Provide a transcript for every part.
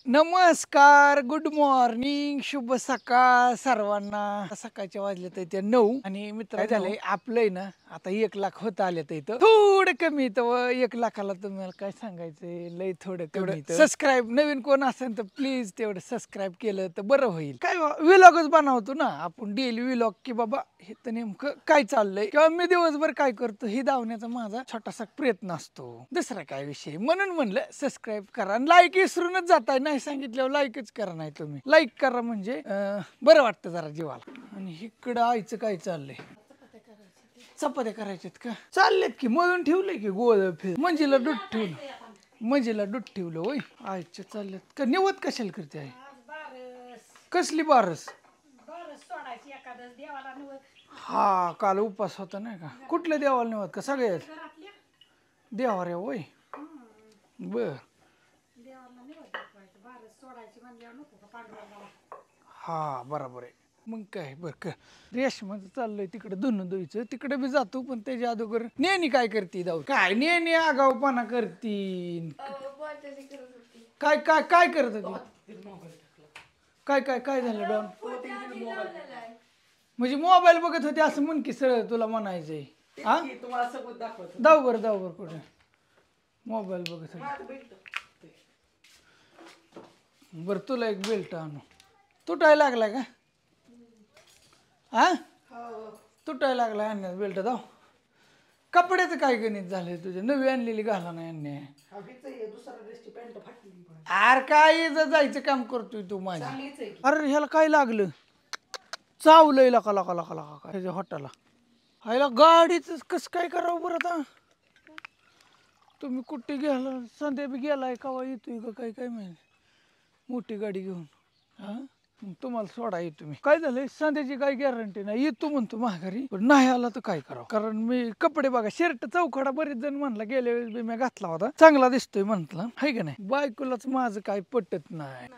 नमस्कार, good morning, शुभ सकाळ सर्वांना. सकाळच्या वाजले तर ते 9 आणि मित्र काय झालंय आपलंय ना आता 1 लाख होत आले तर इथं थोडं कमी तर 1 लाखाला तुम्हाला काय सांगायचंय लय थोडं कमी. सबस्क्राईब नवीन कोण असेल तर प्लीज तेवढं सबस्क्राईब केलं तर बरं होईल. काय व्लॉगच बनवतो ना आपण डेली व्लॉग की बाबा हे तर नेमकं काय चाललंय किंवा मी दिवसभर काय करतो हे दावण्याचा माझा छोटासा प्रयत्न असतो. दुसरा काय विषय म्हणून म्हणलं सबस्क्राईब करा आणि लाईक विसरूनच जाताय. नाही सांगितल्यावर लाईकच करा. नाही तुम्ही लाईक करा म्हणजे बरं वाटतं जरा जीवाला. आणि इकडं आईचं काय चाललंय चपात्या करायच्यात का चाललेत की मळून ठेवलंय की गोळ फिर मंजीला दूध ठेवलं मंजीला दूध ठेवलं होय आईच्या चालल्यात का निवत कशाला करते आई कसली बारस हा काल उपास होता नाही का कुठल्या देवाला निवत का सगळ्यात देवाऱ्या होय बर हा बरोबर आहे. मग काय बर का रेशमाचं चाललंय तिकडे धुणं धुईचं तिकडे बी जातो पण त्याच्या अगोदर नेहमी काय करते जाऊ काय नेहमी आगाऊपणा करती काय काय काय करत होती काय काय काय झालं डॉन म्हणजे मोबाईल बघत होते असं म्हण की सरळ तुला म्हणायचंय हा दाव बर कुठे मोबाईल बघत होते बरं तुला एक बेल्ट आणू तुटायला लागला का हा तुटायला लागला आणण्यात बेल्ट दाव कपड्याचं काय गणित झालंय तुझे नवी आणलेली घाला नाही अन्याय अरे काय जायचं काम करतोय तू माझी अरे ह्याला काय लागलं चावलंय लका लका लका लका काय ह्याच्या हॉटेलला ह्याला गाडीच कसं काय करावं बरं आता तुम्ही कुठे गेला संध्या बी गेलाय कवा येतोय का काय काय माहिती मोठी गाडी घेऊन हा तुम्हाला सोडा येतो मी काय झालंय संध्याची काही गॅरंटी नाही येतो म्हणतो माघारी पण नाही आला तर काय करावं कारण मी कपडे बघा शर्ट चौकडा बरेच जण म्हणला गेल्या वेळेस बी मी घातला होता चांगला दिसतोय म्हंटला हाय का नाही बायकोलाच माझं काय पटत नाही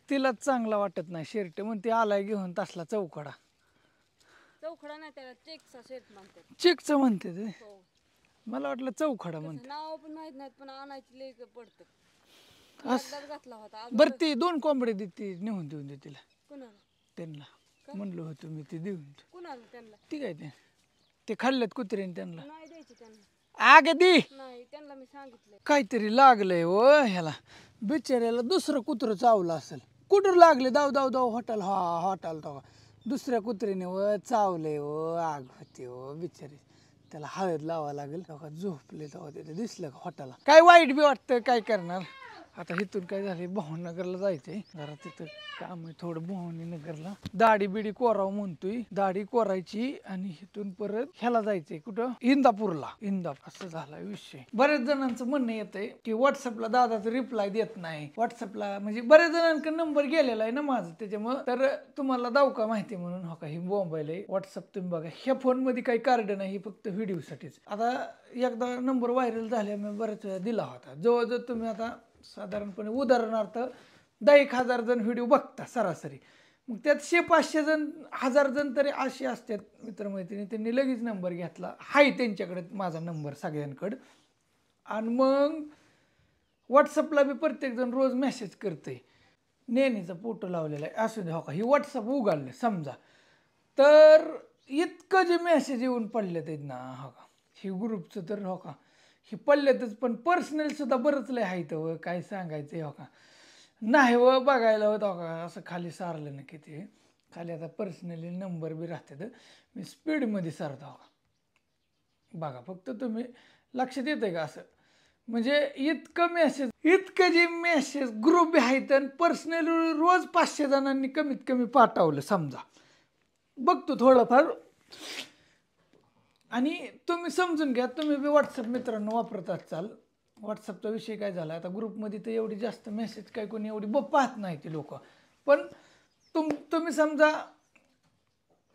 तिलाच चांगला वाटत नाही शर्ट म्हणते आलाय घेऊन तसला चौकडा नाही त्याला चेकचा शर्ट म्हणतात चेकचं म्हणते ते मला वाटलं चौखडा म्हणते नाव पण माहित नाही पण आणायची लेक पडतं घातला होता बरं ती 2 कोंबडे देते नेऊन देऊन दे तिला कुणाला त्यांना म्हणलं होतं मी ते देऊन कुणाला त्यांना ठीक आहे ते खाल्लेत कुत्र्याने त्यांना नाही द्यायची त्यांना अगदी नाही त्यांना मी सांगितलंय काहीतरी लागलंय ओ ह्याला बिचाऱ्याला दुसरं कुत्रं चावलं असेल कुठं लागले दाव दाव दाव हॉटेल हॉटेल तो दुसऱ्या कुत्र्याने व चावलंय व आग होते व बिचारी त्याला हळद लावा लागेल तेव्हा झोपले तेव्हा तिथे दिसलं का हॉटेलला काय वाईट बी वाटतं काय करणार आता इथून काय झाले भवानीनगरला जायचंय जरा तिथं काम आहे थोडं भवानीनगरला दाढी बिडी कोराव म्हणतोय दाढी कोरायची आणि इथून परत ह्याला जायचंय कुठं इंदापूरला असं झाला विषय बऱ्याच जणांचं म्हणणं येतंय की व्हॉट्सअपला दादाचं रिप्लाय देत नाही व्हॉट्सअपला म्हणजे बऱ्याच जणांकडे नंबर गेलेला आहे ना माझं त्याच्यामुळे तर तुम्हाला दाव का माहिती म्हणून हो का ही मोबाईल आहे व्हॉट्सअप तुम्ही बघा ह्या फोन मध्ये काही कार्ड नाही फक्त व्हिडिओसाठीच आता एकदा नंबर व्हायरल झाल्या मी बऱ्याच वेळा दिला होता जवळजवळ तुम्ही आता साधारणपणे उदाहरणार्थ 10,000 जण व्हिडिओ बघता सरासरी मग त्यात 100-500 जण 1000 जण तरी असे असतात मित्रमैत्रिणी त्यांनी लगेच नंबर घेतला हाय त्यांच्याकडे माझा नंबर सगळ्यांकडे आणि मग व्हॉट्सअपला बी प्रत्येक जण रोज मेसेज करते नेहमीचा फोटो लावलेला आहे असू दे हो का ही व्हॉट्सअप उघडलं समजा तर इतकं जे मेसेज येऊन पडले आहेत ना हो का ही ग्रुपचं तर हो का हे पडल्यातच पण पर्सनल सुद्धा बरंच लय आहे तर काय सांगायचं हो का नाही व बघायला होत हो का असं खाली सारलं ना किती खाली आता पर्सनली नंबर बी राहते तर मी स्पीडमध्ये सारतो हो का बघा फक्त तुम्ही लक्षात येतं का असं म्हणजे इतकं जे मेसेज ग्रुप बी आहेत आणि पर्सनली रोज 500 जणांनी कमीत कमी पाठवलं समजा बघतो थोडंफार आणि तुम्ही समजून घ्या तुम्ही बी व्हॉट्सअप मित्रांनो वापरत असाल व्हॉट्सअपचा विषय काय झाला आता ग्रुपमध्ये तर एवढी जास्त मेसेज काय कोणी एवढी पाहत नाही ती लोक पण तुम्ही समजा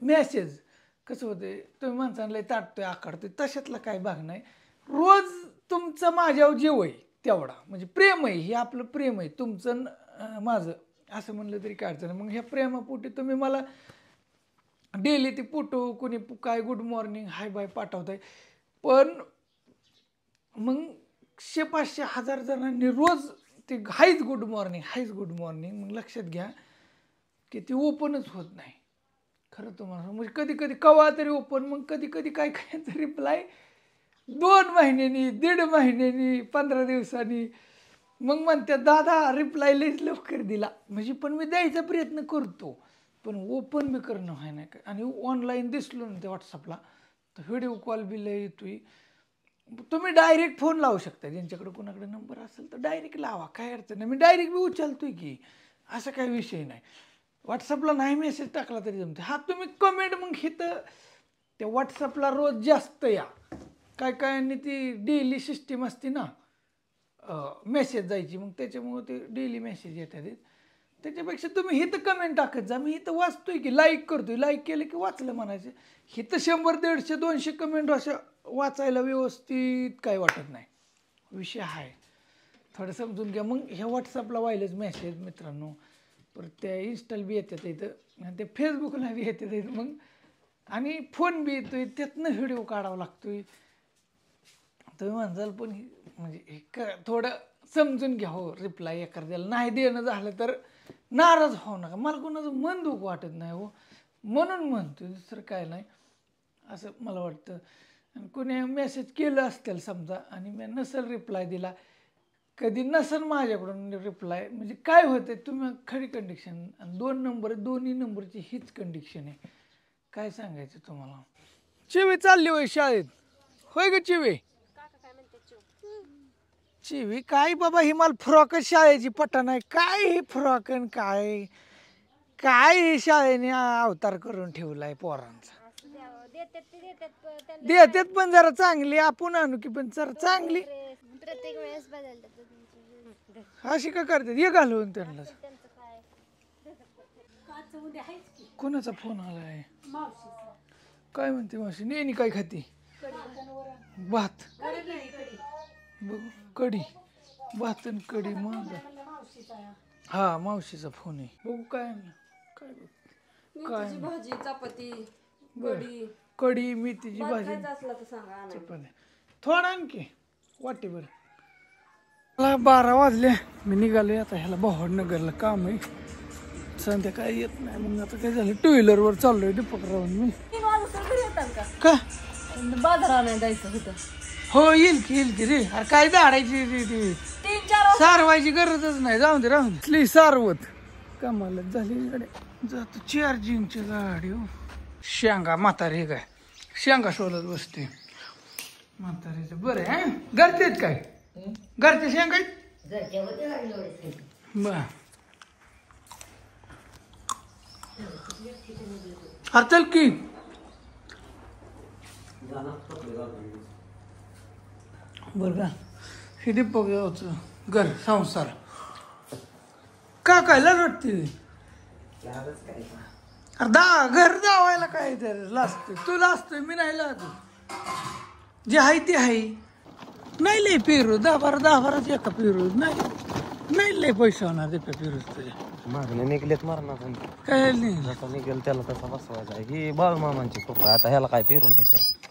मेसेज कसं होते तुम्ही माणसांना ताटतोय आकारतोय तशातला काय भाग नाही रोज तुमचं माझ्यावर जीव आहे तेवढा म्हणजे प्रेम आहे हे आपलं प्रेम आहे तुमचं माझं असं म्हणलं तरी काय अडचण मग ह्या प्रेमापोटी तुम्ही मला डेली ते फोटो कोणी काय गुड मॉर्निंग हाय बाय पाठवताय पण मग 100-500 हजार जणांनी रोज ते हायच गुड मॉर्निंग मग लक्षात घ्या की ती ओपनच होत नाही खरं तुम्हाला. म्हणजे कधी कधी कवा तरी ओपन, मग कधी कधी काय काय रिप्लाय 2 महिन्यांनी, 1.5 महिन्यांनी, 15 दिवसांनी. मग म्हणते दादा रिप्लाय लईच लवकर दिला. म्हणजे पण मी द्यायचा प्रयत्न करतो, पण ओपन बी करणं व्हाय नाही काय. आणि ऑनलाईन दिसलो ना ते व्हॉट्सअपला तर व्हिडिओ कॉल बी लय येतोय. तुम्ही डायरेक्ट फोन लावू शकता, ज्यांच्याकडे कोणाकडे नंबर असेल तर डायरेक्ट लावा, काय अडचण नाही. मी डायरेक्ट बी उचलतोय की, असं काही विषय नाही. व्हॉट्सअपला नाही मेसेज टाकला तरी जमते. हा तुम्ही कमेंट मग इथं त्या व्हॉट्सअपला रोज जास्त या. काय काय आणि ती डेली सिस्टीम असते ना मेसेज जायची, मग त्याच्यामुळे ते डेली मेसेज येतात. त्याच्यापेक्षा तुम्ही इथं कमेंट टाकत जा. मी इथं वाचतोय की, लाईक करतोय, लाईक केलं की वाचलं म्हणायचं. इथं 100, 150, 200 कमेंट अशा वाचायला व्यवस्थित काय वाटत नाही. विषय आहे थोडं समजून घ्या. मग ह्या व्हॉट्सअपला व्हायलाच मेसेज मित्रांनो, परत त्या इन्स्टाल बी येतात इथं, आणि ते फेसबुकला बी येतात इथं. मग आणि फोन बी येतोय, त्यातनं व्हिडिओ काढावा लागतोय. तुम्ही म्हणजाल पण म्हणजे थोडं समजून घ्या. हो रिप्लाय एखाद्याला नाही देणं झालं तर नाराज होऊ नका. मला कोणाचं मन दुःख वाटत नाही हो, म्हणून म्हणतो, दुसरं काय नाही असं मला वाटतं. आणि कोणी मेसेज केलं असतील समजा आणि मी नसेल रिप्लाय दिला, कधी नसेल माझ्याकडून रिप्लाय, म्हणजे काय होतं तुम्ही खरी कंडिशन. आणि 2 नंबर, दोन्ही नंबरची हीच कंडिशन आहे. काय सांगायचं तुम्हाला. चिवी चालली होय शाळेत, होय ग चिवी? चिवी काय बाबा, ही मला फ्रॉक शाळेची पटा नाही. काय ही फ्रॉक काय काय शाळेने अवतार करून ठेवलाय पोरांचा. देतात पण जरा चांगली, आपण आणू की पण जरा चांगली. प्रत्येक वेळेस बदलतात. अशी का करतात, हे घालून त्यांना. कोणाचा फोन आलाय? काय म्हणते मावशी? नेहमी काय खाती? भात. बघू कढी, भात आणि कढी. मग हा मावशीचा फोन आहे. बघू काय काय मेथीची भाजी, चपाती, कढी, कढी, मेथीची भाजी, असला तर सांगा आणायला. चपाती थोडा आणखी वाटीभर. मला 12 वाजले, मी निघाले आता. ह्याला भावडनगरला काम आहे, संध्याकाळी येत नाही. मग आता काय झालं, 2 व्हीलरवर चाललोय दीपकराव मी. 3 वाजता घरी येतात का बाजार आणायला जायचं होतं. हो येईल की रे. अरे काय झाडायची 3-4 सारवायची गरजच नाही. जाऊन दे राहून दे. सारवत कमाल झाली गाडी. जातो चार्जिंगची गाडी. हो शेंगा म्हातारी हे काय शेंगा शोधत बसते म्हातारीचं. बरं आहे घरचे आहेत काय? घरचे शेंगा आहेत बर. अरे चल की बर का. हे दीपक गावचं घर संसार का काय वाटते? अरे घर जावायला काय तर लाजतोय तू, लाजतोय मी नाही लाजू. जे आहे ते आहे. नाही लय पेरू 10-12 एका पेरू नाही लय पैसे होणार ते पेरू तुझ्या मागणे निघलेत मरणार. काय नाही. जसा निघेल त्याला तसा बसवायचा. ही बाळू मामांची सोपा. आता ह्याला काय पेरू नाही केलं.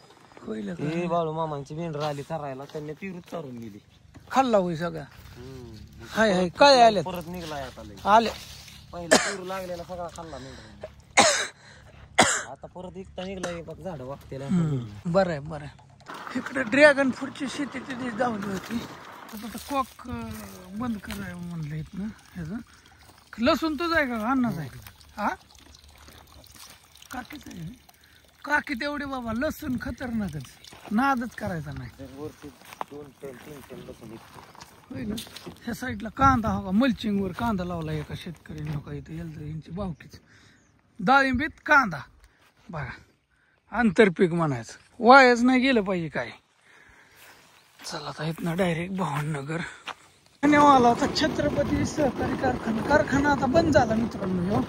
होईल ही बाळू मामांची मेंढर आली चरायला, त्यांनी पेरूच चारून गेली. खाल्ला होई सगळा. हाय काय आले परत निघलाय आता लय. आले पहिला पेरू लागलेला सगळा खाल्ला मेंढर. आता परत एकटा निघलाय बघ झाड वागतेला. बरं आहे. इकडे ड्रॅगन फ्रूटची शेती तिथे जावली होती. आता कॉक बंद कराय म्हणलं इथनं. ह्याचं लसूण तुझं आहे का अन्नाच आहे? हा काकीच आहे. काकी तेवढे बाबा लसूण खतरनाकच, नादच करायचा नाही. वरती 2-3 टन लसूण. होय ना. ह्या साईडला कांदा हो का, मल्चिंगवर कांदा लावला एका शेतकऱ्याने. हो का इथं यांची भावकीच डाळिंबीत कांदा बघा. आंतरपीक म्हणायचं, वायाच नाही गेलं पाहिजे काय. चला आता इथनं डायरेक्ट भावनगर. पुण्यावाला आता छत्रपती सहकारी कारखाना आता बंद झाला मित्रांनो.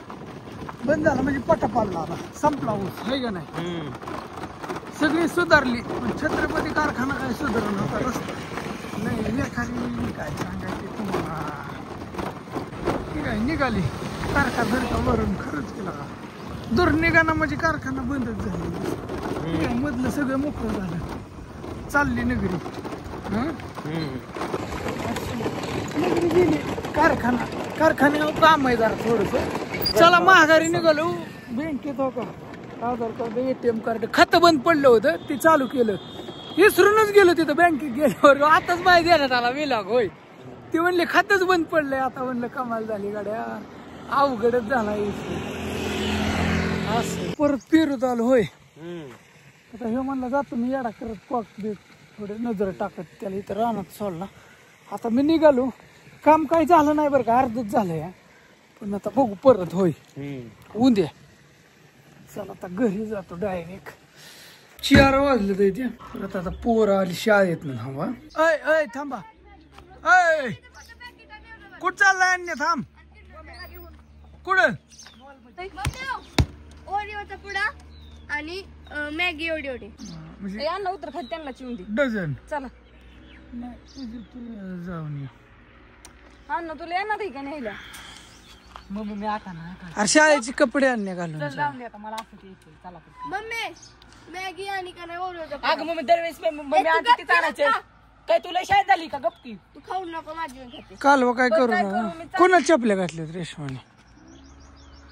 बंद झाला म्हणजे पटा पाडला, आता संपला ऊस आहे का नाही. सगळी सुधारली पण छत्रपती कारखाना काय सुधारला होता. रस्ता नाही एखादी काय सांगायचे तुम्हाला. ठीक आहे निघाली कारखाना भरून खरंच केला. दुर्निघाना म्हणजे कारखाना बंदच झाला. मधलं सगळं मोकळं झालं. चालली नगरी. नगरी गेली कारखान्यावर काम आहे जरा थोडस. चला माघारी निघालो. बँकेत हो का आधार कार्ड ATM कार्ड खातं बंद पडलं होतं ते चालू केलं. विसरूनच गेलो तिथं बँकेत गेल्यावर. आताच माहिती देण्यात आला विलाग होय. ते म्हणले खातच बंद पडलंय. आता म्हणलं कमाल झाली गाड्या अवघडच झाला. असं परत पेरूत आलो होय. आता हे म्हणलं जातो मी येडा करत कॉक देत थोडे नजर टाकत त्याला इथं रानात सोडला. आता मी निघालो. काम काही झालं नाही बरं का अर्धच झालंय पण आता बघू परत होय उद्या. चला आता घरी जातो डायरेक्ट. 4 वाजले तर इथे परत आता पोरं आली शाळेत ना. थांबा अय थांबा अय कुठं चाललाय अन्य थांब कुठं ओरिओचा पुडा आणि मॅगी एवढी एवढी म्हणजे यांना उतर खात त्यांना चिवून दे. डझन चला जाऊन ये. हा ना तुला येणार आहे का न्यायला? मम्मी मी आता ना अरे शाळेचे कपडे आणणे घालून जा. जाऊन दे आता मला असं ते येते. चला मम्मी मॅगी आणि का नाही ओरिओचा अगं मम्मी दरवेळेस मम्मी आधी ती चालायचे काय तुला शाळेत झाली का गप्पी? तू खाऊ नको माझी मी खाते. कालवा काय करू काय ना करू मी? कोणा चपल्या घातल्यात रेशमाने?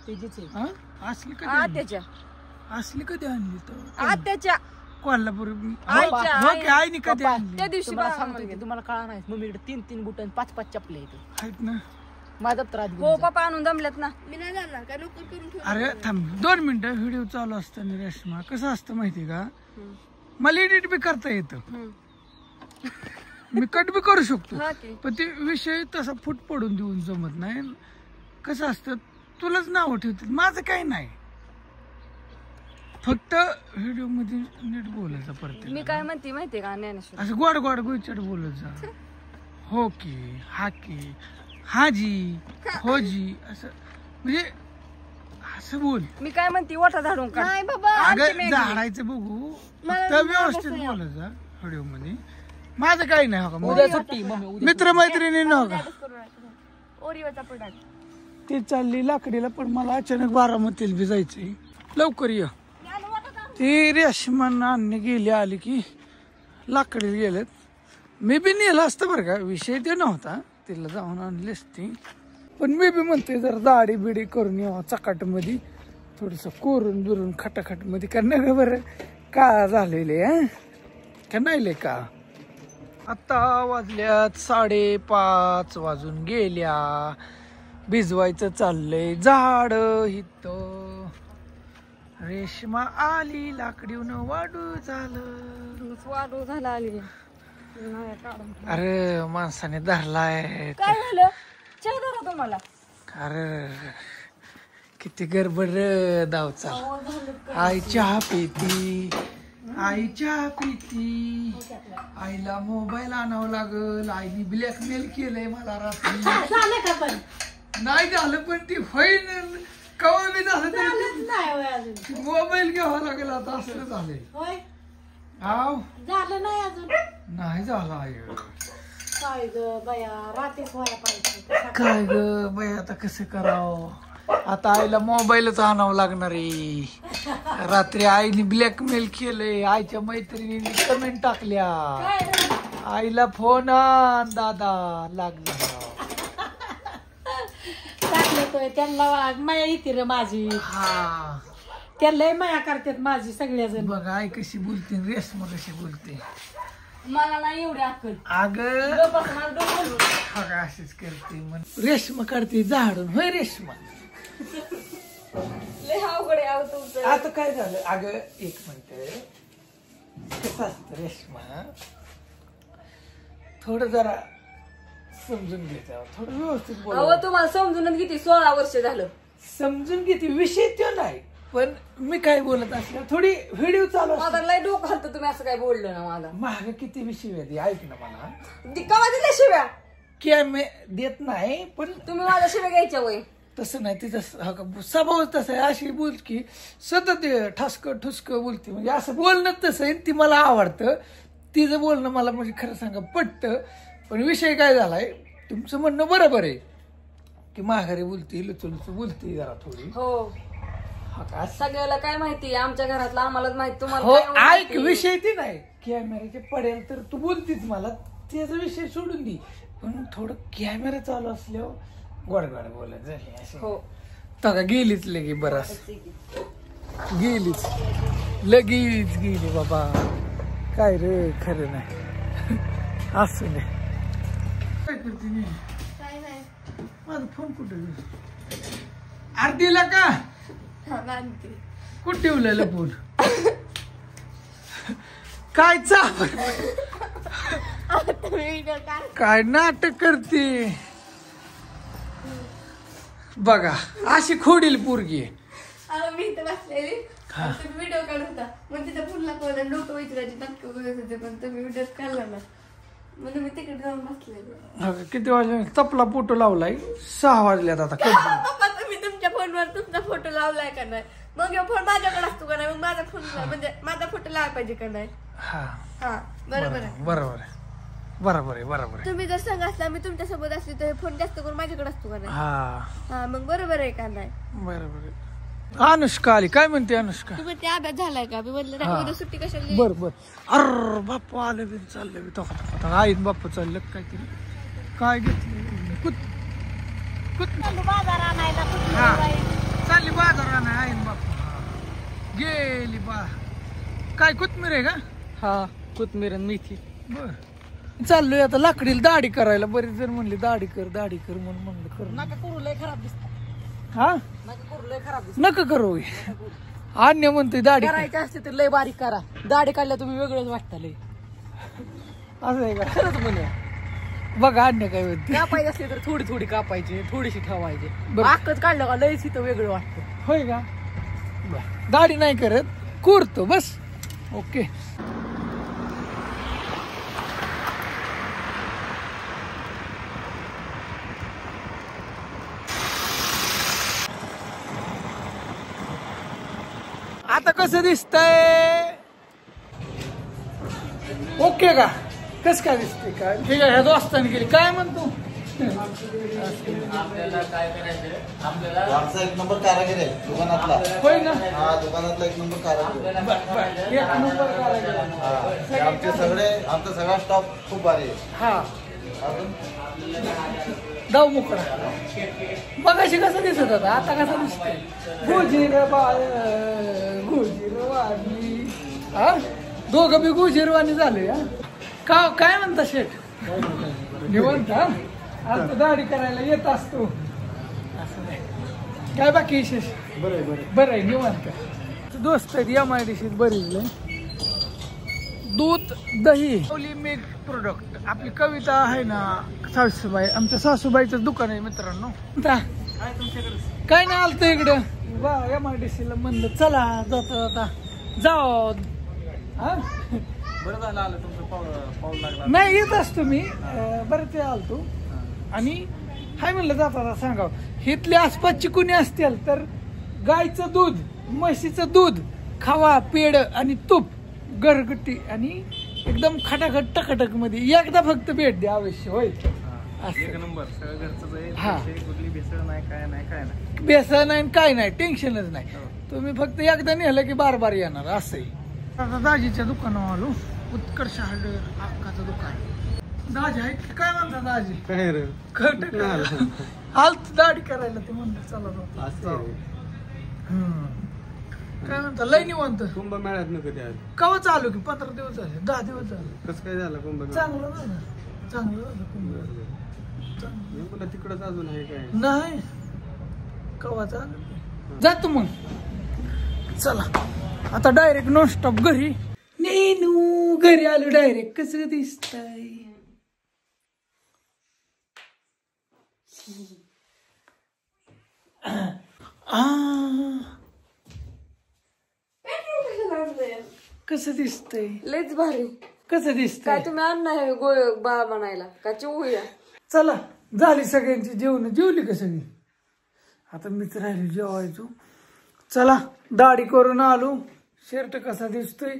त्याच्या असली कधी आणली? आत्याच्या असली कधी आणली तर आत्याच्या कोल्हापुरी आईच्या, हो की आईने कधी आणली त्या दिवशी तुम्हाला बाळा सांगतो की तुम्हाला कळा नाही मम्मीकडे 3 बुट 5 चपले येते आहेत ना. माझा त्रास हो पप्पा आणून दमल्यात ना. मी नाही जाणार का नोकर करून ठेव. अरे थांब 2 मिनिटं. व्हिडिओ चालू असताना रेशमा कसं असतं माहिती का मला एडिट बी करता येतं. मी कट बी करू शकतो हा की. पण ते विषय तसा फूट पडून देऊन जमत नाही. कसं असतं तुलाच नाव ठेवतात माझं काही नाही. फक्त व्हिडिओ मध्ये नीट बोलायचं परत. मी काय म्हणते माहितीये का ज्ञानेश्वर? असं गोड गोड गुचट बोलत जा. हो की हा की हाजी होजी असं म्हणजे असं बोल. मी काय म्हणते वटा झाडून काढ. नाही बाबा अगं झाडायचं बघू फक्त व्यवस्थित बोलत जा व्हिडिओ मध्ये. माझं काही नाही हो उद्या का सुट्टी मम्मी मित्र मैत्रिणी न का ओरिओचा पुडा. ते चालली लाकडीला पण मला अचानक बारामतीला बी जायचंय. लवकर ये. ती रेशमान आणणे गेली आली की लाकडीला गेलेत. मी बी नेलं असतं बरं का विषय ते नव्हता. तिला जाऊन आणली असती पण मी बी म्हणते जर दाढी बिडी करून यावं चकाट मध्ये थोडस कोरून बिरून खटाखट मध्ये कारण का बरं का झालेले का नाही का. आता वाजल्यात 5:30 वाजून गेल्या. भिजवायचं चाललंय झाड हित. रेशमा आली लाकडीहून वाढू झालं. वाढू झाला आली. अरे माणसाने धरलाय. काय झालं? चहा धरा तुम्हाला. अरे किती गडबड रे दावचा. आई चहा पिती आई चहा पिती. आईला मोबाईल आणावं लागल. आईने ब्लॅकमेल केलंय मला रात्री. नाही झालं पण ती फायनल कवा बी झालं तरी मोबाईल घ्यावा लागेल. आता असं झालंय. आव झालं नाही अजून. नाही झालं आई. काय ग बया रात्रीच व्हायला पाहिजे. काय ग बाई आता कसं करावं. आता आईला मोबाईलच आणावं लागणार आहे. रात्री आईने ब्लॅकमेल केलंय. आईच्या मैत्रिणीने कमेंट टाकल्या आईला फोन आण दादा लागला. टाकलं त्यांना माया येते रे माझी. हा त्यांना माया करतात माझी सगळेजण. बघ आई कशी बोलते रेशमा कशी बोलते. मला नाही एवढी अक्कल. अगं हा अशीच करते म्हण. रेशमा काढते झाडून होय रेशमा. लय अवघड आहे अहो तुमचं. आता काय झालं अगं एक मिनिट. कसं असतं रेशमा थोडं जरा समजून घेते. थोडं व्यवस्थित बोल. अहो तुम्हाला समजूनच किती 16 वर्ष झालं. समजून घेते विषय तो नाही पण मी काय बोलत असल्या थोडी व्हिडिओ चालू माझा लय डोकं हलतं तुम्ही असं काय बोललं ना मला. महाग किती विषय आहे ऐक ना मला. कवा दिल्या शिव्या? कॅमे देत नाही पण तुम्ही माझ्या शिव्या घ्यायच्या वय. तसं नाही तिचा स्वभाव तसं आहे. अशी बोल की सतत ठसक ठुसक बोलते म्हणजे असं बोलणं तसं आहे. ती मला आवडतं. तिचं बोलणं मला म्हणजे खरं सांगा पटतं. पण विषय काय झालाय तुमचं म्हणणं बरोबर आहे की माघारी बोलते लुचलुच बोलते जरा थोडी. हो सगळ्याला काय माहिती आमच्या घरातलं आम्हालाच माहिती. तुम्हाला हो काय ऐक विषय ते नाही कॅमेऱ्याचे पडेल तर तू बोलतीस मला त्याचा विषय सोडून दे. पण थोडं कॅमेरा चालू असल्यावर गोड गोड बोलत झाली असे हो तका गेलीच लगी बराच गेलीच लगेच गेली बाबा काय रे खरं नाही असू दे काय करते मी काय नाही माझा फोन कुठे आरतीला का बांधते कुठे ठेवलेला फोन काय चाप व्हिडिओ काढ काय नाटक करते बघा अशी खोडील पोरगी आहे. अरे मी इथं बसलेली तुम्ही व्हिडिओ काढत होता मग तिथं पुन्हा कोणा डोकं विचारायची नाटकं बघत होते पण तुम्ही व्हिडिओ काढला ना म्हणून मी तिकडे जाऊन बसलेले अगं, किती वाजले तपला फोटो लावलाय 6 वाजल्यात आता कधी पप्पा तुम्ही तुमच्या फोनवर तुमचा फोटो लावलाय का नाही मग फोन माझ्याकडे असतो का नाही मग माझा फोन म्हणजे माझा फोटो लावायला पाहिजे का नाही हा हा बरोबर आहे बरोबर आहे बरोबर आहे बरोबर आहे तुम्ही जर संग असला मी तुमच्या सोबत असली तर फोन जास्त करून माझ्याकडे असतो का नाही हा हा मग बरोबर आहे का नाही बरोबर आहे. अनुष्का आली काय म्हणते अनुष्का तुम्ही ते अभ्यास झालाय का मी म्हणलं हा. नाही उद्या सुट्टी कशाला बर बर अर बाप्पा आलं बी चाललं बी तो आईन बाप्पा चाललं काहीतरी काय घेतलं बाजार आणायला कुठली हा बाई? चालली बाजारानं आईन बाप्पा गेली बा काय कोथमीर आहे का हा कोथमीर आणि मेथी बर चाललोय आता लाकडीला दाढी करायला बरेच जण म्हणले दाढी कर म्हणून म्हणलं कर नका करू लय खराब दिसत हा नका करू लय खराब दिसत नका करू अन्य म्हणतोय दाढी कर. करायचे असते तर लय बारीक करा दाढी काढल्या तुम्ही वेगळंच वाटतं लय असं आहे का खरंच म्हणे बघा अन्य काय म्हणते कापायची असली तर थोडी थोडी कापायची थोडीशी ठेवायची बरं. आकच काढलं का लयच इथं वेगळं वाटतं होय का बर दाढी नाही करत करतो बस ओके आता कसं दिसतंय ओके का कस काय दिसतंय काय ठीक आहे ह्या दोस्ताने गेली काय म्हणतो आमचा एक नंबर कारागीर आहे दुकानातला होय ना हा दुकानातला एक नंबर कारागीर आहे. एक नंबर करायला. हा आमचा सगळा स्टॉप खूप भारी आहे हा अजून दाव मुकडा मगाशी कसं दिसत होता आता कसं दिसतंय गुजीर गुजीरवाणी हा दोघं बी गुजीरवाणी झाले हा का काय म्हणता शेठ निवंत हा आता दाढी करायला येत असतो असं नाही काय बाकी विशेष बरं आहे निवंत दोस्त आहेत MIDC बरीच दूध दही मिल्क प्रोडक्ट आपली कविता आहे ना सासूबाई आमच्या सासूबाईचं दुकान आहे मित्रांनो काय नाही आलतं इकडं MIDC ला म्हणलं चला जाता जाता जाओ हा बरं झालं आलं तुमचं पाऊल लागला नाही येत असतो मी बरं ते आलतो आणि हाय म्हणलं जाता सांगावं इथल्या आसपासची कुणी असतील तर गायचं दूध म्हशीचं दूध खावा पेड आणि तूप घरगुती आणि एकदम खटाखट टकाटक मध्ये एकदा फक्त भेट द्या अवश्य होय एक नंबर सगळं घरचं आहे. हा. कुठली भेसळ नाही काय नाही बेसन नाही काय नाही टेन्शनच नाही तुम्ही फक्त एकदा नेलं की बार बार येणार असंही आता दाजीच्या दुकानावर आलो उत्कर्ष हार्डवेअर अक्काचं दुकान दाजी आहे काय म्हणता दाजी काय रे हालत दाढी करायला ते म्हणलं चला जाऊ. काय म्हणता लय निवांत कुंभमेळ्यात न कधी आलं कवा चालू की 15 दिवस झाले 10 दिवस झाले कसं काय झालं कुंभमेळा चांगलं झालं कुंभमेळा. मी तिकडच अजून आहे काय नाही कवा चालू जातो मग चला आता डायरेक्ट नॉन स्टॉप घरी नेनू घरी आलो डायरेक्ट कसं दिसतंय कसं दिसतंय लयच भारी कसं काय दिसतंय तुम्ही आणणार आहे गोळ बाळा म्हणायला का चिवूया चला झाली सगळ्यांची जेवण जेवली का सगळी आता मीच राहिलो जेवायचो चला दाढी करून आलो शर्ट कसा दिसतोय